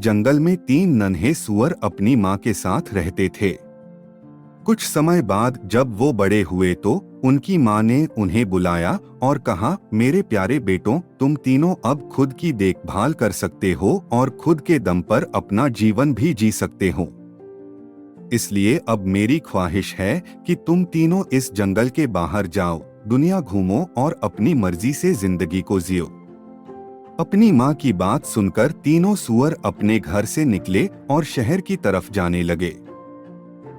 जंगल में 3 नन्हे सूअर अपनी माँ के साथ रहते थे। कुछ समय बाद जब वो बड़े हुए तो उनकी माँ ने उन्हें बुलाया और कहा, मेरे प्यारे बेटों, तुम तीनों अब खुद की देखभाल कर सकते हो और खुद के दम पर अपना जीवन भी जी सकते हो। इसलिए अब मेरी ख्वाहिश है कि तुम तीनों इस जंगल के बाहर जाओ, दुनिया घूमो और अपनी मर्जी से जिंदगी को जियो। अपनी माँ की बात सुनकर तीनों सूअर अपने घर से निकले और शहर की तरफ जाने लगे।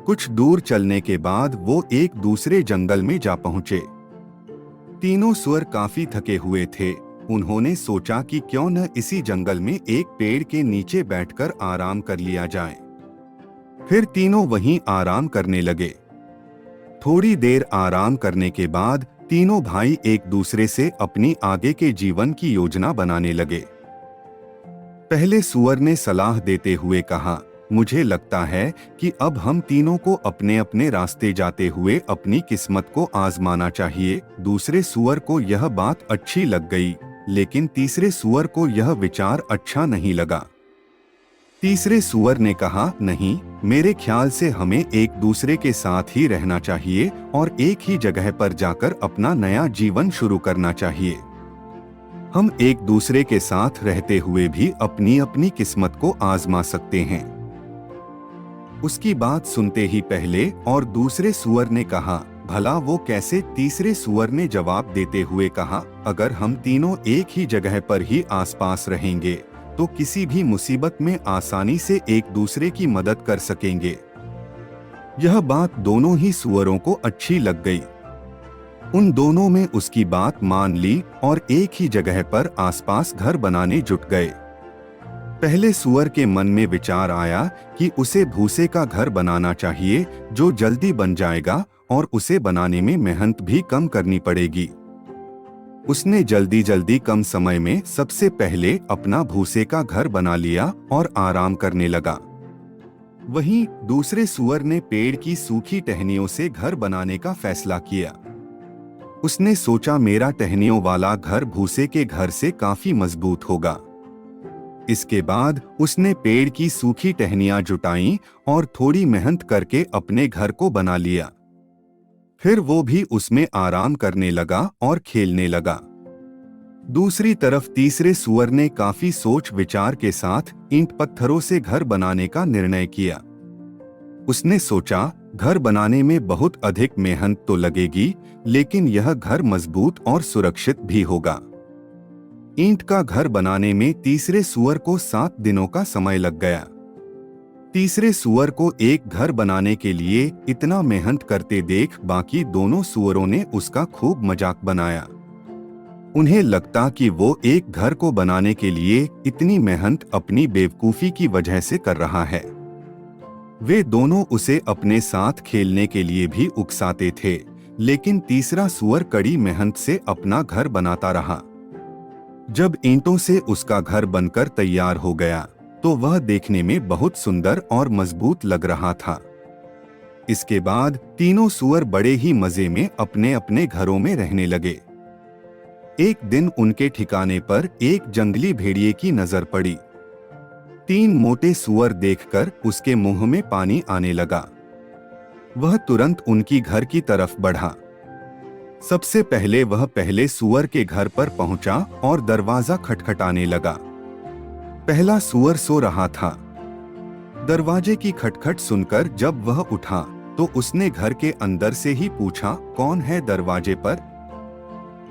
कुछ दूर चलने के बाद वो एक दूसरे जंगल में जा पहुंचे। तीनों सूअर काफी थके हुए थे। उन्होंने सोचा कि क्यों न इसी जंगल में एक पेड़ के नीचे बैठकर आराम कर लिया जाए। फिर तीनों वहीं आराम करने लगे। थोड़ी देर आराम करने के बाद तीनों भाई एक दूसरे से अपनी आगे के जीवन की योजना बनाने लगे। पहले सूअर ने सलाह देते हुए कहा, मुझे लगता है कि अब हम तीनों को अपने अपने रास्ते जाते हुए अपनी किस्मत को आजमाना चाहिए। दूसरे सूअर को यह बात अच्छी लग गई, लेकिन तीसरे सूअर को यह विचार अच्छा नहीं लगा। तीसरे सूअर ने कहा, नहीं, मेरे ख्याल से हमें एक दूसरे के साथ ही रहना चाहिए और एक ही जगह पर जाकर अपना नया जीवन शुरू करना चाहिए। हम एक दूसरे के साथ रहते हुए भी अपनी अपनी किस्मत को आजमा सकते हैं। उसकी बात सुनते ही पहले और दूसरे सूअर ने कहा, भला वो कैसे? तीसरे सूअर ने जवाब देते हुए कहा, अगर हम तीनों एक ही जगह पर ही आसपास रहेंगे तो किसी भी मुसीबत में आसानी से एक दूसरे की मदद कर सकेंगे। यह बात दोनों ही सूअरों को अच्छी लग गई। उन दोनों में उसकी बात मान ली और एक ही जगह पर आसपास घर बनाने जुट गए। पहले सूअर के मन में विचार आया कि उसे भूसे का घर बनाना चाहिए जो जल्दी बन जाएगा और उसे बनाने में मेहनत भी कम करनी पड़ेगी। उसने जल्दी जल्दी कम समय में सबसे पहले अपना भूसे का घर बना लिया और आराम करने लगा। वहीं दूसरे सूअर ने पेड़ की सूखी टहनियों से घर बनाने का फैसला किया। उसने सोचा, मेरा टहनियों वाला घर भूसे के घर से काफी मजबूत होगा। इसके बाद उसने पेड़ की सूखी टहनियां जुटाईं और थोड़ी मेहनत करके अपने घर को बना लिया। फिर वो भी उसमें आराम करने लगा और खेलने लगा। दूसरी तरफ तीसरे सूअर ने काफी सोच विचार के साथ ईंट पत्थरों से घर बनाने का निर्णय किया। उसने सोचा, घर बनाने में बहुत अधिक मेहनत तो लगेगी, लेकिन यह घर मजबूत और सुरक्षित भी होगा। ईंट का घर बनाने में तीसरे सूअर को 7 दिनों का समय लग गया। तीसरे सूअर को एक घर बनाने के लिए इतना मेहनत करते देख बाकी दोनों सूअरों ने उसका खूब मजाक बनाया। उन्हें लगता कि वो एक घर को बनाने के लिए इतनी मेहनत अपनी बेवकूफी की वजह से कर रहा है। वे दोनों उसे अपने साथ खेलने के लिए भी उकसाते थे, लेकिन तीसरा सूअर कड़ी मेहनत से अपना घर बनाता रहा। जब ईंटों से उसका घर बनकर तैयार हो गया तो वह देखने में बहुत सुंदर और मजबूत लग रहा था। इसके बाद तीनों सूअर बड़े ही मजे में अपने अपने घरों में रहने लगे। एक दिन उनके ठिकाने पर एक जंगली भेड़िए की नजर पड़ी। 3 मोटे सूअर देखकर उसके मुंह में पानी आने लगा। वह तुरंत उनकी घर की तरफ बढ़ा। सबसे पहले वह पहले सूअर के घर पर पहुंचा और दरवाजा खटखटाने लगा। पहला सूअर सो रहा था। दरवाजे की खटखट सुनकर जब वह उठा तो उसने घर के अंदर से ही पूछा, कौन है दरवाजे पर?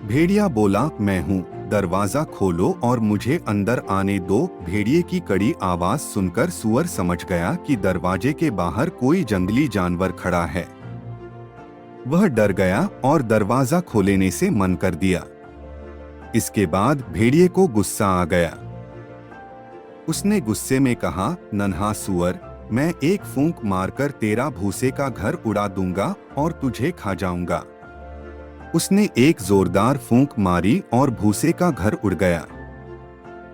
भेड़िया बोला, मैं हूँ, दरवाजा खोलो और मुझे अंदर आने दो। भेड़िए की कड़ी आवाज सुनकर सूअर समझ गया कि दरवाजे के बाहर कोई जंगली जानवर खड़ा है। वह डर गया और दरवाजा खोलने से मन कर दिया। इसके बाद भेड़िए को गुस्सा आ गया। उसने गुस्से में कहा, नन्हा सूअर, मैं एक फूंक मारकर तेरा भूसे का घर उड़ा दूंगा और तुझे खा जाऊंगा। उसने एक जोरदार फूंक मारी और भूसे का घर उड़ गया।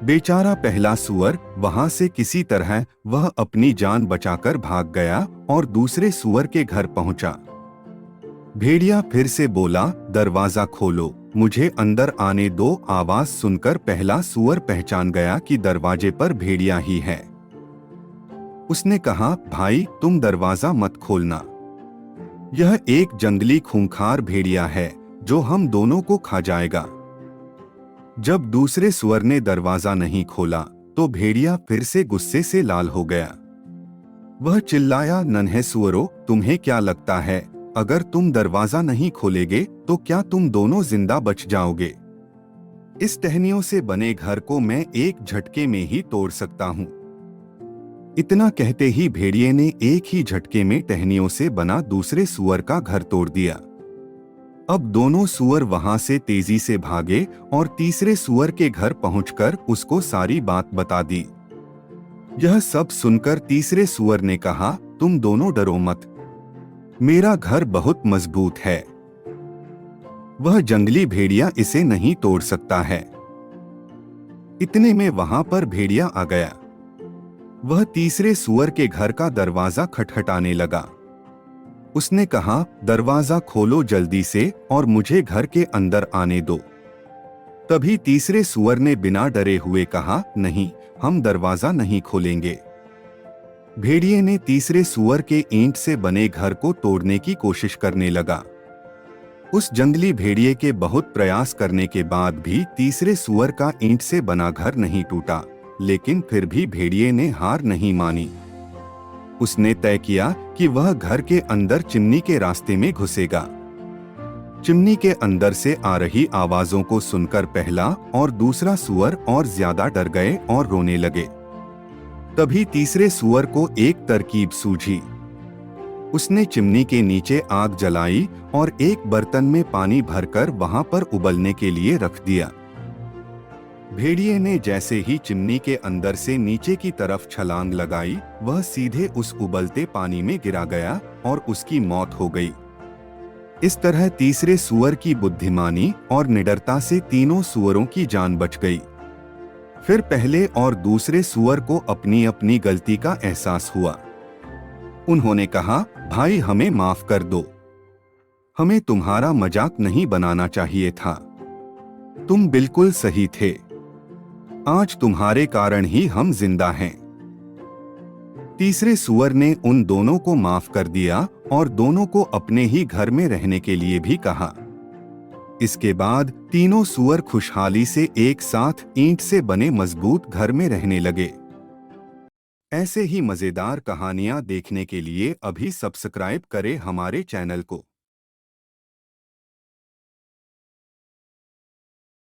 बेचारा पहला सूअर वहां से किसी तरह वह अपनी जान बचाकर भाग गया और दूसरे सूअर के घर पहुंचा। भेड़िया फिर से बोला, दरवाजा खोलो, मुझे अंदर आने दो। आवाज सुनकर पहला सूअर पहचान गया कि दरवाजे पर भेड़िया ही है। उसने कहा, भाई तुम दरवाजा मत खोलना, यह एक जंगली खूंखार भेड़िया है जो हम दोनों को खा जाएगा। जब दूसरे सुअर ने दरवाजा नहीं खोला तो भेड़िया फिर से गुस्से से लाल हो गया। वह चिल्लाया, नन्हे सुअरों, तुम्हें क्या लगता है अगर तुम दरवाजा नहीं खोलेगे तो क्या तुम दोनों जिंदा बच जाओगे? इस टहनियों से बने घर को मैं एक झटके में ही तोड़ सकता हूँ। इतना कहते ही भेड़िए ने एक ही झटके में टहनियों से बना दूसरे सुअर का घर तोड़ दिया। अब दोनों सुअर वहां से तेजी से भागे और तीसरे सुअर के घर पहुंचकर उसको सारी बात बता दी। यह सब सुनकर तीसरे सुअर ने कहा, तुम दोनों डरो मत, मेरा घर बहुत मजबूत है, वह जंगली भेड़िया इसे नहीं तोड़ सकता है। इतने में वहां पर भेड़िया आ गया। वह तीसरे सुअर के घर का दरवाजा खटखटाने लगा। उसने कहा, दरवाजा खोलो जल्दी से और मुझे घर के अंदर आने दो। तभी तीसरे सुअर ने बिना डरे हुए कहा, नहीं, हम दरवाजा नहीं खोलेंगे। भेड़िए ने तीसरे सुअर के ईंट से बने घर को तोड़ने की कोशिश करने लगा। उस जंगली भेड़िए के बहुत प्रयास करने के बाद भी तीसरे सुअर का ईंट से बना घर नहीं टूटा, लेकिन फिर भी भेड़िए ने हार नहीं मानी। उसने तय किया कि वह घर के अंदर चिमनी के रास्ते में घुसेगा। चिमनी के अंदर से आ रही आवाजों को सुनकर पहला और दूसरा सुअर और ज्यादा डर गए और रोने लगे। तभी तीसरे सुअर को एक तरकीब सूझी। उसने चिमनी के नीचे आग जलाई और एक बर्तन में पानी भरकर वहां पर उबलने के लिए रख दिया। भेड़िए ने जैसे ही चिमनी के अंदर से नीचे की तरफ छलांग लगाई, वह सीधे उस उबलते पानी में गिरा गया और उसकी मौत हो गई। इस तरह तीसरे सुअर की बुद्धिमानी और निडरता से तीनों सुअरों की जान बच गई। फिर पहले और दूसरे सुअर को अपनी अपनी गलती का एहसास हुआ। उन्होंने कहा, भाई हमें माफ कर दो, हमें तुम्हारा मजाक नहीं बनाना चाहिए था, तुम बिल्कुल सही थे, आज तुम्हारे कारण ही हम जिंदा हैं। तीसरे सुअर ने उन दोनों को माफ कर दिया और दोनों को अपने ही घर में रहने के लिए भी कहा। इसके बाद तीनों सुअर खुशहाली से एक साथ ईंट से बने मजबूत घर में रहने लगे। ऐसे ही मजेदार कहानियां देखने के लिए अभी सब्सक्राइब करें हमारे चैनल को।